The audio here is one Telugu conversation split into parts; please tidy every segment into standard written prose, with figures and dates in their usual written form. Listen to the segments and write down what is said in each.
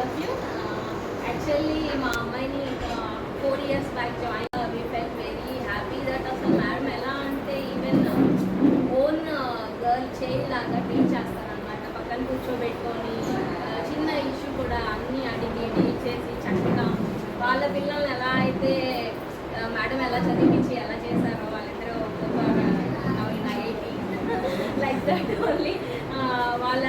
యాక్చువల్లీ మా అమ్మాయిని 4 years back join we feel very happy that అసలు మేడం ఎలా అంటే ఈవెన్ ఓన్ గర్ల్ చైల్డ్ లాగా ట్రీట్ చేస్తారనమాట. పక్కన కూర్చోబెట్టుకొని చిన్న ఇష్యూ కూడా అన్నీ అడిగి డీల్ చేసి చక్కగా వాళ్ళ పిల్లల్ని ఎలా అయితే మేడం ఎలా చదివించి ఎలా చేశారో వాళ్ళిద్దరూ ఐఐటి లైక్ దట్ ఓన్లీ వాళ్ళ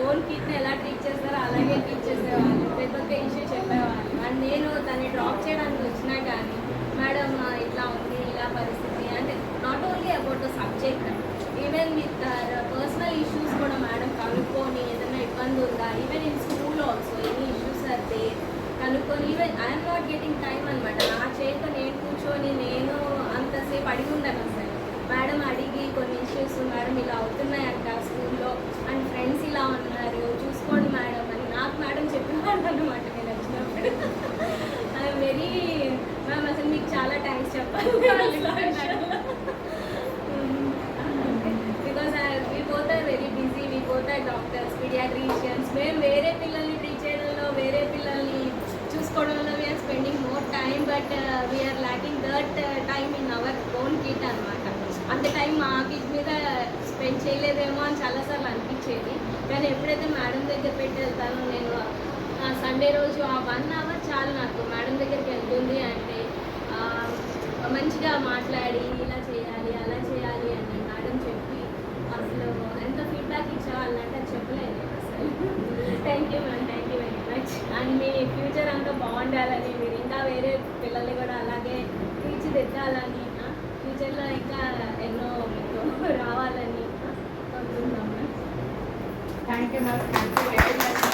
ఓన్ కిడ్ని ఎలా ట్రీట్ చేస్తారో అలాగే ట్రీట్ చేసేవాళ్ళు. ప్రతి ఒక్క ఇష్యూ చెప్పేవాళ్ళు. అండ్ నేను దాన్ని డ్రాప్ చేయడానికి వచ్చినా కానీ మేడం ఇట్లా ఉంది ఇలా పరిస్థితి అంటే not only about the subject even with personal issues కూడా మేడం కనుక్కొని ఏదైనా ఇబ్బంది ఉందా even in school also any issues అయితే కనుక్కొని even I'm not getting time అనమాట. నా చేతితో నేను కూర్చొని నేను అంతసేపు అడిగి ఉండను అసలు. మేడం అడిగి కొన్ని ఇష్యూస్ మేడం ఇలా అవుతున్నాయంట స్కూల్లో అండ్ ఫ్రెండ్స్ ఇలా ఉన్నారు చూసుకోండి మేడం అని నాకు మేడం చెప్పేవాళ్ళు అనమాట. నేను వచ్చినప్పుడు ఐఎమ్ వెరీ మ్యామ్ అసలు మీకు చాలా థ్యాంక్స్ చెప్పాలి because we both are very busy, we both are doctors paediatricians. మేము వేరే పిల్లల్ని ట్రీట్ చేయడంలో వేరే పిల్లల్ని చూసుకోవడంలో we're spending more time but we're lacking that time in our own kid అనమాట. అంత టైం మా కిడ్ మీద స్పెండ్ చేయలేదేమో అని చాలాసార్లు అనిపించేది. కానీ ఎప్పుడైతే మేడం దగ్గర పెట్టి వెళ్తానో నేను సండే రోజు ఆ 1 hour చాలు నాకు మేడం దగ్గరికి వెళ్తుంది అంటే మంచిగా మాట్లాడి ఇలా చేయాలి అలా చేయాలి అని మేడం చెప్పి అసలు ఎంత ఫీడ్బ్యాక్ ఇచ్చేవాళ్ళంటే అది చెప్పలేదు అసలు. Thank you ma'am, thank you very much. And me future అంతా బాగుండాలని మీరు ఇంకా వేరే పిల్లల్ని కూడా అలాగే తీర్చిదిద్దాలని ఫ్యూచర్లో ఇంకా ఎన్నో మీకు రావాలని అనుకుంటున్నాం ma'am. Thank you ma'am, thank you very much.